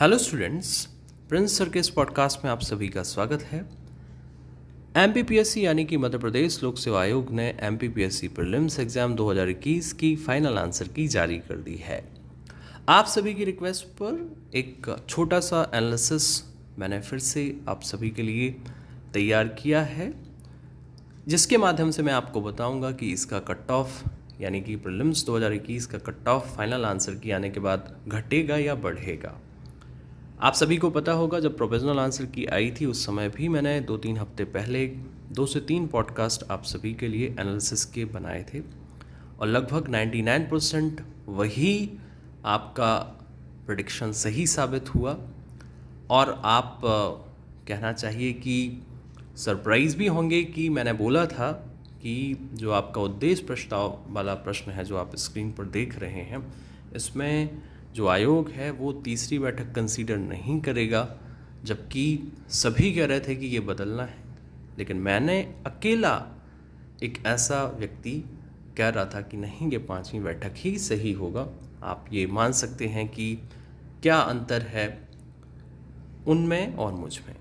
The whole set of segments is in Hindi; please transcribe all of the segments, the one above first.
हेलो स्टूडेंट्स, प्रिंस सर के इस पॉडकास्ट में आप सभी का स्वागत है। एमपीपीएससी यानी कि मध्य प्रदेश लोक सेवा आयोग ने एमपीपीएससी प्रीलिम्स एग्जाम 2021 की फाइनल आंसर की जारी कर दी है। आप सभी की रिक्वेस्ट पर एक छोटा सा एनालिसिस मैंने फिर से आप सभी के लिए तैयार किया है, जिसके माध्यम से मैं आपको बताऊंगा कि इसका कट ऑफ यानी कि प्रीलिम्स 2021 का कट ऑफ फाइनल आंसर की आने के बाद घटेगा या बढ़ेगा। आप सभी को पता होगा, जब प्रोविजनल आंसर की आई थी उस समय भी मैंने 2-3 हफ्ते पहले 2 से 3 पॉडकास्ट आप सभी के लिए एनालिसिस के बनाए थे और लगभग 99% वही आपका प्रेडिक्शन सही साबित हुआ। और आप कहना चाहिए कि सरप्राइज़ भी होंगे कि मैंने बोला था कि जो आपका उद्देश्य प्रस्ताव वाला प्रश्न है जो आप स्क्रीन पर देख रहे हैं, इसमें जो आयोग है वो तीसरी बैठक कंसीडर नहीं करेगा, जबकि सभी कह रहे थे कि ये बदलना है। लेकिन मैंने अकेला एक ऐसा व्यक्ति कह रहा था कि नहीं, ये 5वीं बैठक ही सही होगा। आप ये मान सकते हैं कि क्या अंतर है उनमें और मुझ में।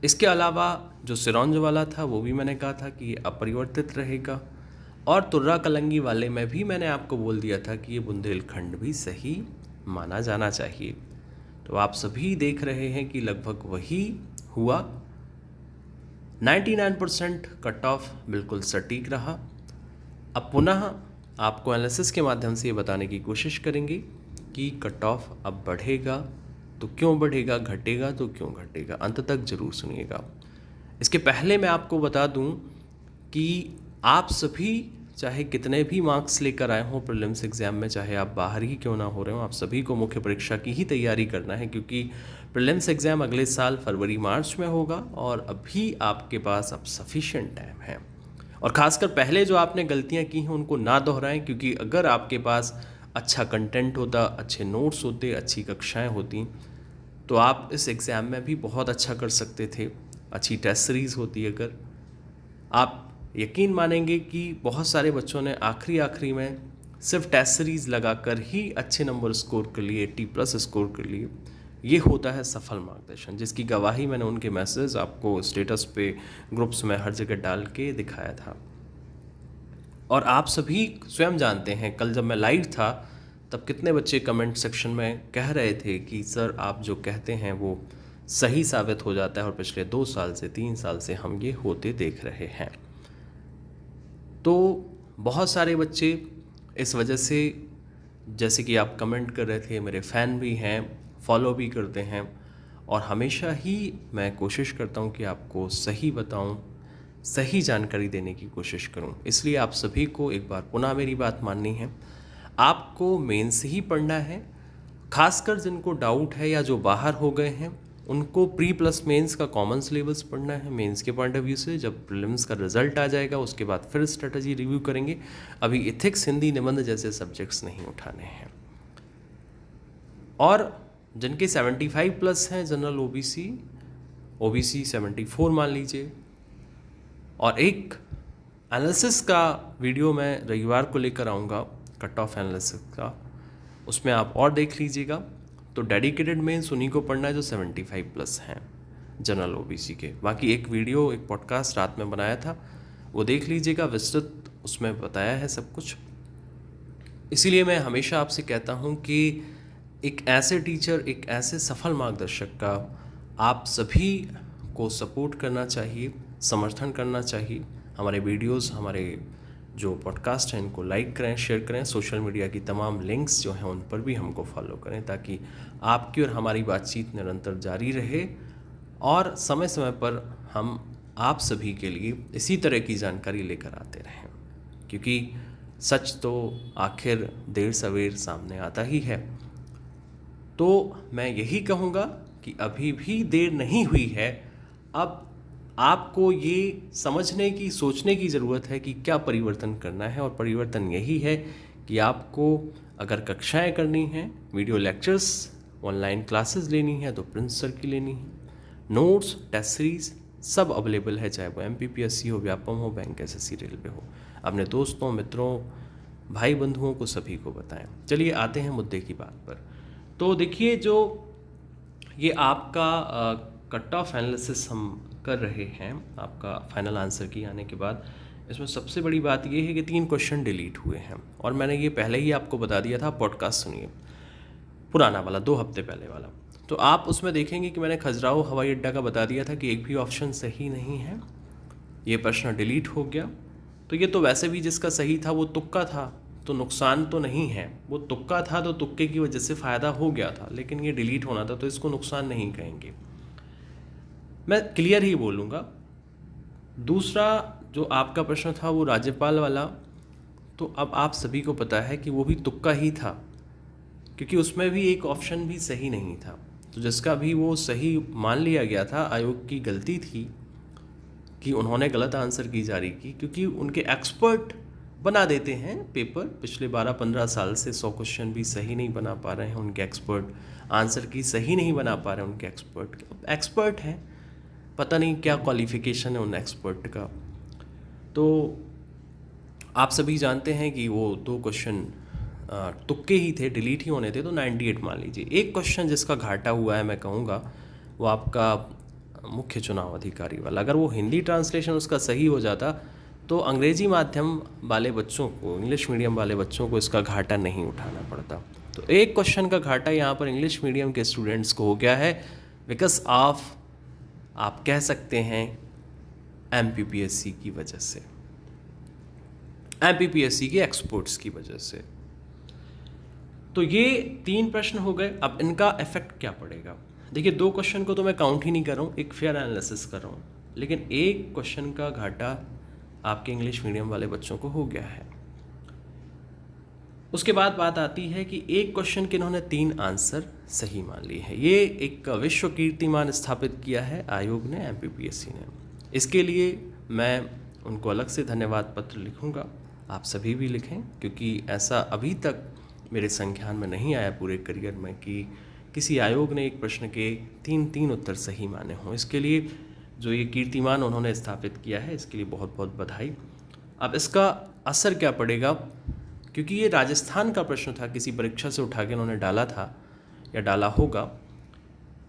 इसके अलावा जो सिरौंज वाला था वो भी मैंने कहा था कि ये अपरिवर्तित रहेगा, और तुर्रा कलंगी वाले में भी मैंने आपको बोल दिया था कि ये बुंदेलखंड भी सही माना जाना चाहिए। तो आप सभी देख रहे हैं कि लगभग वही हुआ। 99% कट ऑफ बिल्कुल सटीक रहा। अब पुनः आपको एनालिसिस के माध्यम से ये बताने की कोशिश करेंगे कि कट ऑफ अब बढ़ेगा तो क्यों बढ़ेगा, घटेगा तो क्यों घटेगा। अंत तक ज़रूर सुनिएगा। इसके पहले मैं आपको बता दूं कि आप सभी चाहे कितने भी मार्क्स लेकर आए हों प्रीलिम्स एग्ज़ाम में, चाहे आप बाहर ही क्यों ना हो रहे हो, आप सभी को मुख्य परीक्षा की ही तैयारी करना है, क्योंकि प्रीलिम्स एग्ज़ाम अगले साल फरवरी मार्च में होगा और अभी आपके पास अब सफिशिएंट टाइम है। और ख़ासकर पहले जो आपने गलतियां की हैं उनको ना दोहराएं, क्योंकि अगर आपके पास अच्छा कंटेंट होता, अच्छे नोट्स होते, अच्छी कक्षाएँ होती, तो आप इस एग्ज़ाम में भी बहुत अच्छा कर सकते थे। अच्छी टेस्ट सीरीज़ होती, अगर आप यकीन मानेंगे कि बहुत सारे बच्चों ने आखिरी में सिर्फ टेस्ट सीरीज़ लगाकर ही अच्छे नंबर स्कोर कर लिए, 80+ स्कोर कर लिए। ये होता है सफल मार्गदर्शन, जिसकी गवाही मैंने उनके मैसेज आपको स्टेटस पे, ग्रुप्स में, हर जगह डाल के दिखाया था। और आप सभी स्वयं जानते हैं, कल जब मैं लाइव था तब कितने बच्चे कमेंट सेक्शन में कह रहे थे कि सर आप जो कहते हैं वो सही साबित हो जाता है, और पिछले 2 साल से 3 साल से हम ये होते देख रहे हैं। तो बहुत सारे बच्चे इस वजह से, जैसे कि आप कमेंट कर रहे थे, मेरे फ़ैन भी हैं, फॉलो भी करते हैं, और हमेशा ही मैं कोशिश करता हूँ कि आपको सही बताऊँ, सही जानकारी देने की कोशिश करूँ। इसलिए आप सभी को एक बार पुनः मेरी बात माननी है। आपको मेंस ही पढ़ना है, खासकर जिनको डाउट है या जो बाहर हो गए हैं उनको प्री प्लस मेंस का कॉमन सिलेबस पढ़ना है मेंस के पॉइंट ऑफ व्यू से। जब प्रीलिम्स का रिजल्ट आ जाएगा उसके बाद फिर स्ट्रेटजी रिव्यू करेंगे। अभी इथिक्स, हिंदी, निबंध जैसे सब्जेक्ट्स नहीं उठाने हैं। और जिनके 75+ हैं, जनरल ओबीसी 74 मान लीजिए, और एक एनालिसिस का वीडियो मैं रविवार को लेकर आऊँगा कट ऑफ एनालिसिस का, उसमें आप और देख लीजिएगा। तो डेडिकेटेड मेंस उन्हीं को पढ़ना है जो 75+ हैं जनरल ओबीसी के। बाकी एक वीडियो, एक पॉडकास्ट रात में बनाया था, वो देख लीजिएगा, विस्तृत उसमें बताया है सब कुछ। इसीलिए मैं हमेशा आपसे कहता हूँ कि एक ऐसे टीचर, एक ऐसे सफल मार्गदर्शक का आप सभी को सपोर्ट करना चाहिए, समर्थन करना चाहिए। हमारे वीडियोस, हमारे जो पॉडकास्ट हैं, इनको लाइक करें, शेयर करें। सोशल मीडिया की तमाम लिंक्स जो हैं उन पर भी हमको फॉलो करें, ताकि आपकी और हमारी बातचीत निरंतर जारी रहे और समय समय पर हम आप सभी के लिए इसी तरह की जानकारी लेकर आते रहें, क्योंकि सच तो आखिर देर सवेर सामने आता ही है। तो मैं यही कहूँगा कि अभी भी देर नहीं हुई है। अब आपको ये समझने की, सोचने की ज़रूरत है कि क्या परिवर्तन करना है, और परिवर्तन यही है कि आपको अगर कक्षाएं करनी हैं, वीडियो लेक्चर्स, ऑनलाइन क्लासेस लेनी है तो प्रिंस सर की लेनी है। नोट्स, टेस्ट सीरीज सब अवेलेबल है, चाहे वो एमपीपीएससी हो, व्यापम हो, बैंक, एसएससी, रेलवे हो। अपने दोस्तों, मित्रों, भाई बंधुओं को सभी को बताएं। चलिए आते हैं मुद्दे की बात पर। तो देखिए, जो ये आपका कट ऑफ एनालिसिस हम कर रहे हैं आपका फाइनल आंसर की आने के बाद, इसमें सबसे बड़ी बात ये है कि 3 क्वेश्चन डिलीट हुए हैं और मैंने ये पहले ही आपको बता दिया था। पॉडकास्ट सुनिए, पुराना वाला 2 हफ्ते पहले वाला, तो आप उसमें देखेंगे कि मैंने खजुराहो हवाई अड्डा का बता दिया था कि एक भी ऑप्शन सही नहीं है, ये प्रश्न डिलीट हो गया। तो ये तो वैसे भी जिसका सही था वो तुक्का था, तो नुकसान तो नहीं है। वो तुक्का था तो तुक्के की वजह से फ़ायदा हो गया था, लेकिन ये डिलीट होना था तो इसको नुकसान नहीं कहेंगे, मैं क्लियर ही बोलूँगा। दूसरा जो आपका प्रश्न था वो राज्यपाल वाला, तो अब आप सभी को पता है कि वो भी तुक्का ही था, क्योंकि उसमें भी एक ऑप्शन भी सही नहीं था। तो जिसका भी वो सही मान लिया गया था, आयोग की गलती थी कि उन्होंने गलत आंसर की जारी की, क्योंकि उनके एक्सपर्ट बना देते हैं पेपर। पिछले 12-15 साल से 100 क्वेश्चन भी सही नहीं बना पा रहे हैं उनके एक्सपर्ट, आंसर की सही नहीं बना पा रहे हैं उनके एक्सपर्ट हैं, पता नहीं क्या क्वालिफिकेशन है उन एक्सपर्ट का। तो आप सभी जानते हैं कि वो 2 क्वेश्चन तुक्के ही थे, डिलीट ही होने थे, तो 98 मान लीजिए। एक क्वेश्चन जिसका घाटा हुआ है मैं कहूँगा, वो आपका मुख्य चुनाव अधिकारी वाला। अगर वो हिंदी ट्रांसलेशन उसका सही हो जाता तो अंग्रेजी माध्यम वाले बच्चों को, इंग्लिश मीडियम वाले बच्चों को इसका घाटा नहीं उठाना पड़ता। तो एक क्वेश्चन का घाटा यहाँ पर इंग्लिश मीडियम के स्टूडेंट्स को हो गया है, बिकॉज ऑफ, आप कह सकते हैं, MPPSC की वजह से, MPPSC के एक्सपर्ट्स की वजह से। तो ये 3 प्रश्न हो गए। अब इनका इफेक्ट क्या पड़ेगा? देखिए, 2 क्वेश्चन को तो मैं काउंट ही नहीं कर रहा हूँ, एक फेयर एनालिसिस कर रहा हूँ, लेकिन एक क्वेश्चन का घाटा आपके इंग्लिश मीडियम वाले बच्चों को हो गया है। उसके बाद बात आती है कि एक क्वेश्चन के इन्होंने 3 आंसर सही मान लिए हैं। ये एक विश्व कीर्तिमान स्थापित किया है आयोग ने, MPPSC ने। इसके लिए मैं उनको अलग से धन्यवाद पत्र लिखूंगा, आप सभी भी लिखें, क्योंकि ऐसा अभी तक मेरे संज्ञान में नहीं आया पूरे करियर में कि किसी आयोग ने एक प्रश्न के 3 उत्तर सही माने हों। इसके लिए जो ये कीर्तिमान उन्होंने स्थापित किया है, इसके लिए बहुत बहुत बधाई। अब इसका असर क्या पड़ेगा, क्योंकि ये राजस्थान का प्रश्न था, किसी परीक्षा से उठा के उन्होंने डाला था या डाला होगा,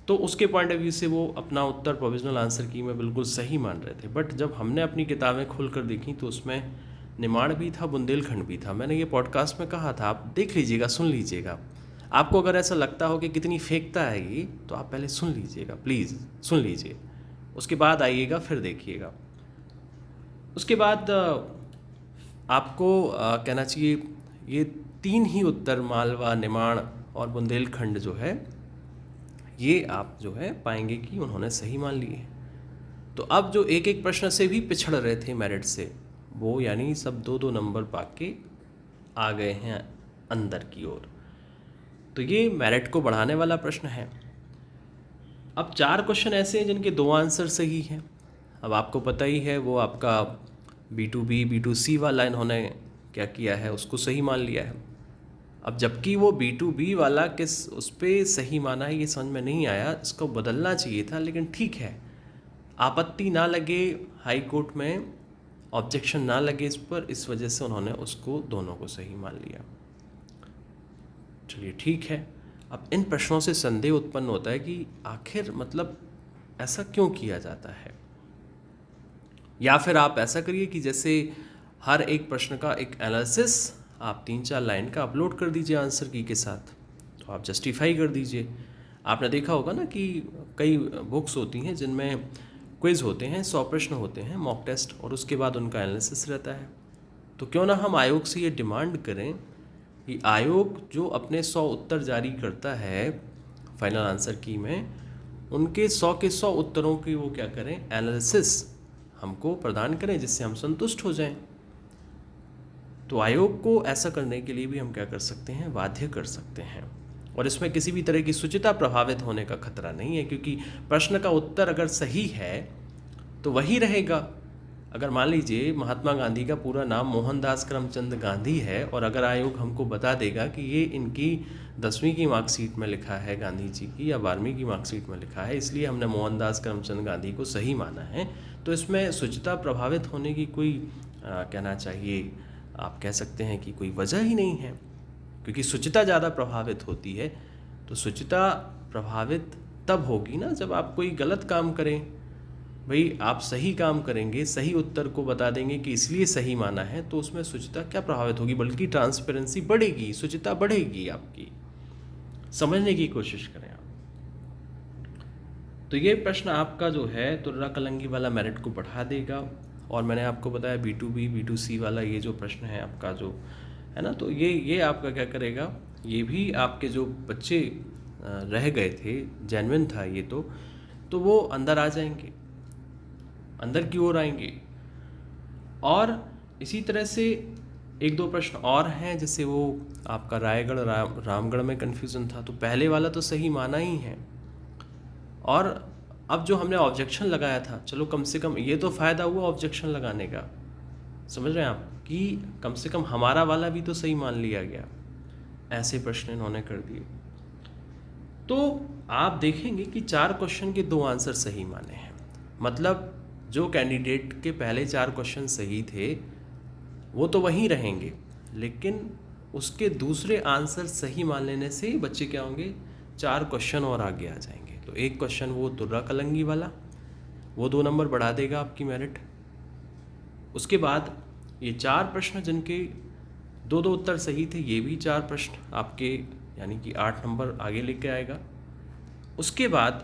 तो उसके पॉइंट ऑफ व्यू से वो अपना उत्तर प्रोविजनल आंसर की में बिल्कुल सही मान रहे थे। बट जब हमने अपनी किताबें खोल कर देखी तो उसमें निमाड़ भी था, बुंदेलखंड भी था। मैंने ये पॉडकास्ट में कहा था, आप देख लीजिएगा, सुन लीजिएगा। आपको अगर ऐसा लगता हो कि कितनी फेंकता है ये, तो आप पहले सुन लीजिएगा, प्लीज़ सुन लीजिए, उसके बाद आइएगा, फिर देखिएगा। उसके बाद आपको कहना चाहिए, ये 3 ही उत्तर, मालवा, निमाड़ और बुंदेलखंड जो है, ये आप जो है पाएंगे कि उन्होंने सही मान लिए हैं। तो अब जो एक एक प्रश्न से भी पिछड़ रहे थे मेरिट से, वो यानी सब 2-2 नंबर पाके आ गए हैं अंदर की ओर। तो ये मेरिट को बढ़ाने वाला प्रश्न है। अब 4 क्वेश्चन ऐसे हैं जिनके 2 आंसर सही हैं। अब आपको पता ही है, वो आपका B2B, B2C वाला इन्होंने क्या किया है, उसको सही मान लिया है। अब जबकि वो B2B वाला किस उस पर सही माना है, ये समझ में नहीं आया, इसको बदलना चाहिए था, लेकिन ठीक है, आपत्ति ना लगे हाई कोर्ट में, ऑब्जेक्शन ना लगे इस पर, इस वजह से उन्होंने उसको दोनों को सही मान लिया। चलिए ठीक है। अब इन प्रश्नों से संदेह उत्पन्न होता है कि आखिर मतलब ऐसा क्यों किया जाता है, या फिर आप ऐसा करिए कि जैसे हर एक प्रश्न का एक एनालिसिस आप 3-4 लाइन का अपलोड कर दीजिए आंसर की के साथ, तो आप जस्टिफाई कर दीजिए। आपने देखा होगा ना कि कई बुक्स होती हैं जिनमें क्विज़ होते हैं, 100 प्रश्न होते हैं, मॉक टेस्ट, और उसके बाद उनका एनालिसिस रहता है। तो क्यों ना हम आयोग से ये डिमांड करें कि आयोग जो अपने 100 उत्तर जारी करता है फाइनल आंसर की में, उनके 100 के 100 उत्तरों की वो क्या करें, एनालिसिस हमको प्रदान करें, जिससे हम संतुष्ट हो जाएं। तो आयोग को ऐसा करने के लिए भी हम क्या कर सकते हैं, बाध्य कर सकते हैं। और इसमें किसी भी तरह की शुचिता प्रभावित होने का खतरा नहीं है, क्योंकि प्रश्न का उत्तर अगर सही है तो वही रहेगा। अगर मान लीजिए महात्मा गांधी का पूरा नाम मोहनदास करमचंद गांधी है, और अगर आयोग हमको बता देगा कि ये इनकी 10वीं की मार्कशीट में लिखा है गांधी जी की, या 12वीं की मार्कशीट में लिखा है, इसलिए हमने मोहनदास करमचंद गांधी को सही माना है, तो इसमें शुचिता प्रभावित होने की कोई कहना चाहिए, आप कह सकते हैं कि कोई वजह ही नहीं है, क्योंकि शुचिता ज़्यादा प्रभावित होती है तो शुचिता प्रभावित तब होगी ना जब आप कोई गलत काम करें। भाई आप सही काम करेंगे, सही उत्तर को बता देंगे कि इसलिए सही माना है, तो उसमें शुचिता क्या प्रभावित होगी, बल्कि ट्रांसपेरेंसी बढ़ेगी, शुचिता बढ़ेगी आपकी। समझने की कोशिश करें आप। तो ये प्रश्न आपका जो है तुर्रा कलंगी वाला मेरिट को बढ़ा देगा। और मैंने आपको बताया B2B B2C वाला ये जो प्रश्न है आपका जो है ना, तो ये आपका क्या करेगा, ये भी आपके जो बच्चे रह गए थे, जेन्युइन था ये, तो वो अंदर आ जाएंगे, अंदर की ओर आएंगे। और इसी तरह से एक दो प्रश्न और हैं, जैसे वो आपका रायगढ़ रामगढ़ में कन्फ्यूज़न था, तो पहले वाला तो सही माना ही है। और अब जो हमने ऑब्जेक्शन लगाया था, चलो कम से कम ये तो फ़ायदा हुआ ऑब्जेक्शन लगाने का, समझ रहे हैं आप, कि कम से कम हमारा वाला भी तो सही मान लिया गया। ऐसे प्रश्न इन्होंने कर दिए। तो आप देखेंगे कि 4 क्वेश्चन के 2 आंसर सही माने हैं। मतलब जो कैंडिडेट के पहले 4 क्वेश्चन सही थे वो तो वहीं रहेंगे, लेकिन उसके दूसरे आंसर सही मान लेने से बच्चे क्या होंगे, 4 क्वेश्चन और आगे आ जाएंगे। तो एक क्वेश्चन वो तुर्रा कलंगी वाला, वो 2 नंबर बढ़ा देगा आपकी मेरिट। उसके बाद ये 4 प्रश्न जिनके 2-2 उत्तर सही थे, ये भी 4 प्रश्न आपके यानी कि 8 नंबर आगे लेके आएगा। उसके बाद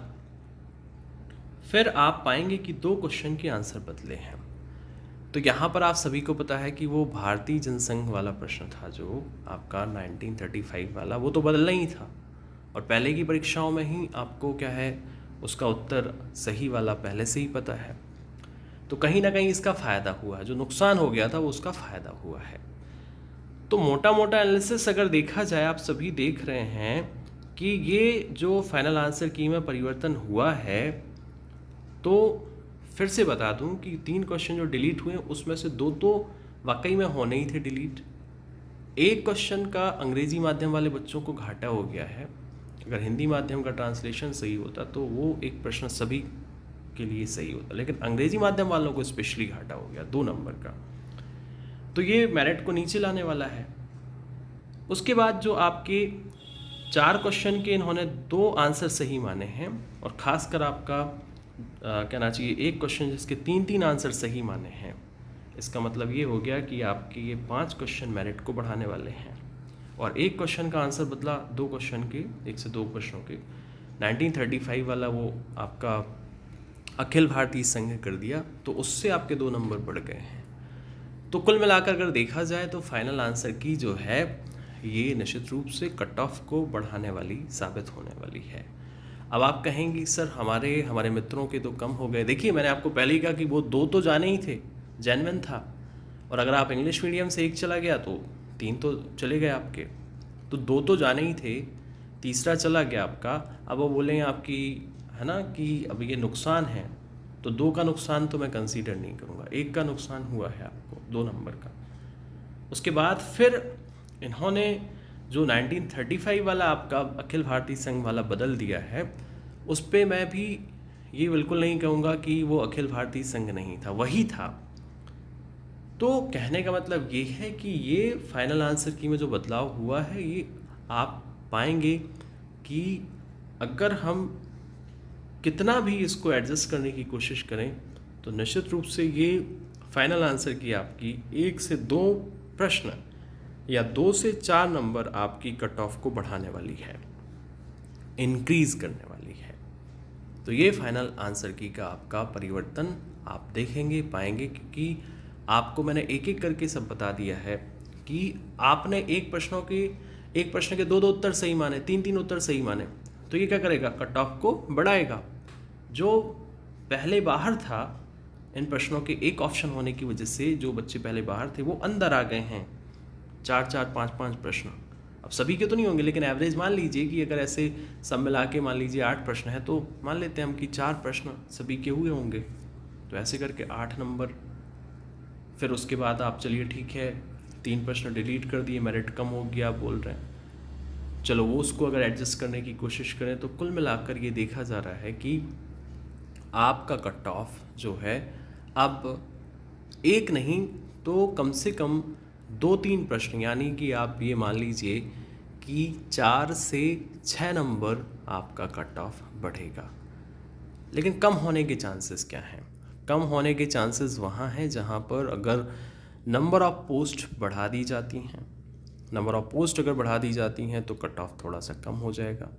फिर आप पाएंगे कि 2 क्वेश्चन के आंसर बदले हैं। तो यहाँ पर आप सभी को पता है कि वो भारतीय जनसंघ वाला प्रश्न था जो आपका 1935 वाला, वो तो बदलना ही था। और पहले की परीक्षाओं में ही आपको क्या है, उसका उत्तर सही वाला पहले से ही पता है। तो कहीं ना कहीं इसका फ़ायदा हुआ है, जो नुकसान हो गया था वो उसका फ़ायदा हुआ है। तो मोटा मोटा एनालिसिस अगर देखा जाए, आप सभी देख रहे हैं कि ये जो फाइनल आंसर की में परिवर्तन हुआ है, तो फिर से बता दूं कि 3 क्वेश्चन जो डिलीट हुए उसमें से 2 तो वाकई में होने ही थे डिलीट। एक क्वेश्चन का अंग्रेजी माध्यम वाले बच्चों को घाटा हो गया है। अगर हिंदी माध्यम का ट्रांसलेशन सही होता तो वो एक प्रश्न सभी के लिए सही होता, लेकिन अंग्रेजी माध्यम वालों को स्पेशली घाटा हो गया 2 नंबर का। तो ये मेरिट को नीचे लाने वाला है। उसके बाद जो आपके 4 क्वेश्चन के इन्होंने 2 आंसर सही माने हैं, और ख़ासकर आपका कहना चाहिए एक क्वेश्चन जिसके 3-3 आंसर सही माने हैं। इसका मतलब ये हो गया कि आपके ये 5 क्वेश्चन मेरिट को बढ़ाने वाले हैं। और एक क्वेश्चन का आंसर बदला 2 क्वेश्चन के, 1 से 2 प्रश्नों के। 1935 वाला वो आपका अखिल भारतीय संघ कर दिया, तो उससे आपके 2 नंबर बढ़ गए हैं। तो कुल मिलाकर अगर देखा जाए तो फाइनल आंसर की जो है ये निश्चित रूप से कट ऑफ को बढ़ाने वाली साबित होने वाली है। अब आप कहेंगी सर हमारे मित्रों के तो कम हो गए। देखिए मैंने आपको पहले ही कहा कि वो 2 तो जाने ही थे, जेन्युइन था। और अगर आप इंग्लिश मीडियम से 1 चला गया तो 3 तो चले गए आपके, तो 2 तो जाने ही थे, तीसरा चला गया आपका। अब वो बोलेंगे आपकी है ना कि अब ये नुकसान है, तो 2 का नुकसान तो मैं कंसीडर नहीं करूँगा, 1 का नुकसान हुआ है आपको 2 नंबर का। उसके बाद फिर इन्होंने जो 1935 वाला आपका अखिल भारतीय संघ वाला बदल दिया है, उस पर मैं भी ये बिल्कुल नहीं कहूँगा कि वो अखिल भारतीय संघ नहीं था, वही था। तो कहने का मतलब ये है कि ये फाइनल आंसर की में जो बदलाव हुआ है, ये आप पाएंगे कि अगर हम कितना भी इसको एडजस्ट करने की कोशिश करें तो निश्चित रूप से ये फाइनल आंसर की आपकी 1 से 2 प्रश्न या 2 से 4 नंबर आपकी कट ऑफ को बढ़ाने वाली है, इंक्रीज करने वाली है। तो ये फाइनल आंसर की का आपका परिवर्तन आप देखेंगे, पाएंगे, क्योंकि आपको मैंने एक एक करके सब बता दिया है कि आपने एक प्रश्न के 2-2 उत्तर सही माने, 3-3 उत्तर सही माने, तो ये क्या करेगा, कट ऑफ को बढ़ाएगा। जो पहले बाहर था इन प्रश्नों के एक ऑप्शन होने की वजह से, जो बच्चे पहले बाहर थे वो अंदर आ गए हैं। 4-4, 5-5 प्रश्न, अब सभी के तो नहीं होंगे, लेकिन एवरेज मान लीजिए कि अगर ऐसे सब मिला के मान लीजिए 8 प्रश्न है, तो मान लेते हैं हम कि 4 प्रश्न सभी के हुए होंगे, तो ऐसे करके 8 नंबर। फिर उसके बाद आप चलिए ठीक है 3 प्रश्न डिलीट कर दिए, मेरिट कम हो गया आप बोल रहे हैं, चलो वो उसको अगर एडजस्ट करने की कोशिश करें, तो कुल मिलाकर ये देखा जा रहा है कि आपका कट ऑफ जो है अब एक नहीं तो कम से कम 2-3 प्रश्न, यानी कि आप ये मान लीजिए कि 4 से 6 नंबर आपका कट ऑफ बढ़ेगा। लेकिन कम होने के चांसेस क्या हैं? कम होने के चांसेस वहाँ हैं जहाँ पर अगर नंबर ऑफ पोस्ट बढ़ा दी जाती हैं, नंबर ऑफ पोस्ट अगर बढ़ा दी जाती हैं तो कट ऑफ थोड़ा सा कम हो जाएगा।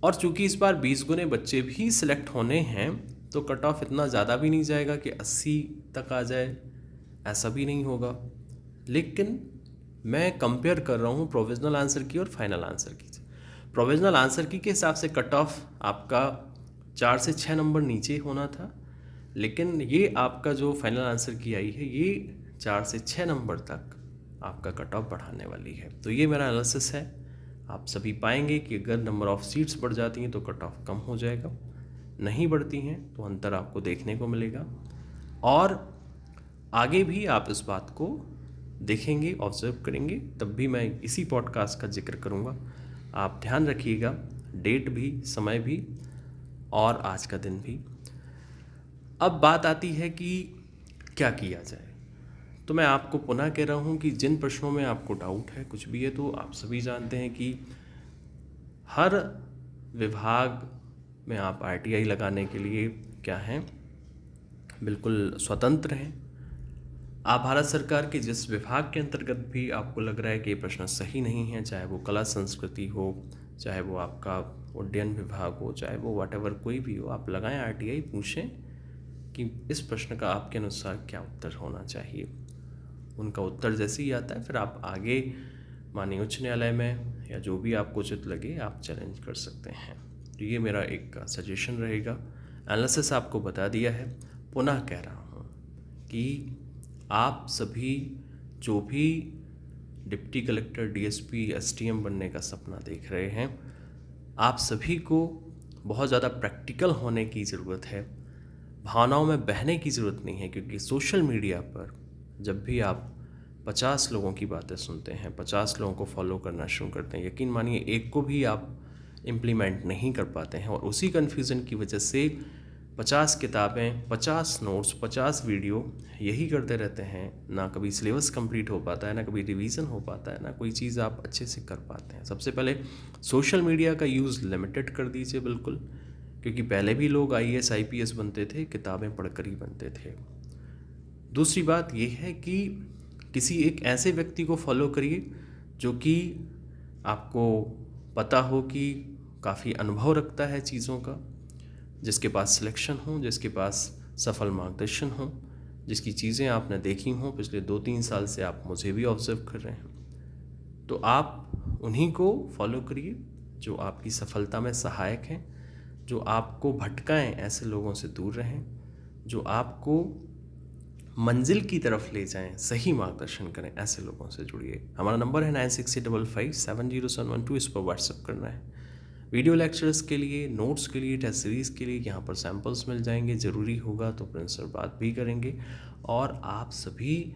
और चूंकि इस बार 20 गुने बच्चे भी सिलेक्ट होने हैं तो कट ऑफ इतना ज़्यादा भी नहीं जाएगा कि 80 तक आ जाए, ऐसा भी नहीं होगा। लेकिन मैं कंपेयर कर रहा हूँ प्रोविजनल आंसर की और फाइनल आंसर की। प्रोविजनल आंसर की के हिसाब से कट ऑफ आपका 4 से 6 नंबर नीचे होना था, लेकिन ये आपका जो फाइनल आंसर की आई है ये 4 से 6 नंबर तक आपका कट ऑफ बढ़ाने वाली है। तो ये मेरा एनालिसिस है। आप सभी पाएंगे कि अगर नंबर ऑफ़ सीट्स बढ़ जाती हैं तो कट ऑफ कम हो जाएगा, नहीं बढ़ती हैं तो अंतर आपको देखने को मिलेगा। और आगे भी आप इस बात को देखेंगे, ऑब्जर्व करेंगे, तब भी मैं इसी पॉडकास्ट का जिक्र करूँगा। आप ध्यान रखिएगा, डेट भी, समय भी और आज का दिन भी। अब बात आती है कि क्या किया जाए। तो मैं आपको पुनः कह रहा हूँ कि जिन प्रश्नों में आपको डाउट है, कुछ भी है, तो आप सभी जानते हैं कि हर विभाग में आप RTI लगाने के लिए क्या हैं, बिल्कुल स्वतंत्र हैं। आप भारत सरकार के जिस विभाग के अंतर्गत भी आपको लग रहा है कि ये प्रश्न सही नहीं है, चाहे वो कला संस्कृति हो, चाहे वो आपका उड्डयन विभाग हो, चाहे वो व्हाटएवर कोई भी हो, आप लगाएं RTI, पूछें कि इस प्रश्न का आपके अनुसार क्या उत्तर होना चाहिए। उनका उत्तर जैसे ही आता है फिर आप आगे माननीय उच्च न्यायालय में या जो भी आपको उचित लगे आप चैलेंज कर सकते हैं। तो ये मेरा एक सजेशन रहेगा। एनालिसिस आपको बता दिया है, पुनः कह रहा हूँ कि आप सभी जो भी डिप्टी कलेक्टर, DSP, STM बनने का सपना देख रहे हैं, आप सभी को बहुत ज़्यादा प्रैक्टिकल होने की ज़रूरत है, भावनाओं में बहने की ज़रूरत नहीं है। क्योंकि सोशल मीडिया पर जब भी आप 50 लोगों की बातें सुनते हैं, 50 लोगों को फॉलो करना शुरू करते हैं, यकीन मानिए एक को भी आप इम्प्लीमेंट नहीं कर पाते हैं। और उसी कन्फ्यूज़न की वजह से 50 किताबें, 50 नोट्स, 50 वीडियो यही करते रहते हैं। ना कभी सिलेबस कंप्लीट हो पाता है, ना कभी रिवीजन हो पाता है, ना कोई चीज़ आप अच्छे से कर पाते हैं। सबसे पहले सोशल मीडिया का यूज़ लिमिटेड कर दीजिए बिल्कुल, क्योंकि पहले भी लोग IAS IPS बनते थे, किताबें पढ़कर ही बनते थे। दूसरी बात यह है कि किसी एक ऐसे व्यक्ति को फॉलो करिए जो कि आपको पता हो कि काफ़ी अनुभव रखता है चीज़ों का, जिसके पास सिलेक्शन हो, जिसके पास सफल मार्गदर्शन हो, जिसकी चीज़ें आपने देखी हों। पिछले 2-3 साल से आप मुझे भी ऑब्जर्व कर रहे हैं, तो आप उन्हीं को फॉलो करिए जो आपकी सफलता में सहायक हैं, जो आपको भटकाएं ऐसे लोगों से दूर रहें, जो आपको मंजिल की तरफ ले जाएं, सही मार्गदर्शन करें, ऐसे लोगों से जुड़िए। हमारा नंबर है 9685570712, इस पर व्हाट्सएप करना है। वीडियो लेक्चर्स के लिए, नोट्स के लिए, टेस्ट सीरीज़ के लिए यहाँ पर सैम्पल्स मिल जाएंगे। ज़रूरी होगा तो प्रिंस सर बात भी करेंगे। और आप सभी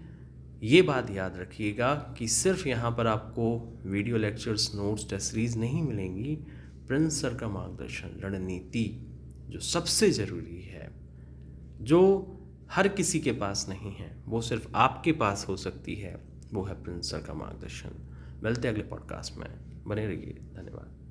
ये बात याद रखिएगा कि सिर्फ यहाँ पर आपको video lectures, notes, test series नहीं मिलेंगी। प्रिंस सर का मार्गदर्शन, रणनीति जो सबसे ज़रूरी है, जो हर किसी के पास नहीं है, वो सिर्फ आपके पास हो सकती है, वो है प्रिंस सर का मार्गदर्शन। मिलते हैं अगले पॉडकास्ट में, बने रहिए। धन्यवाद।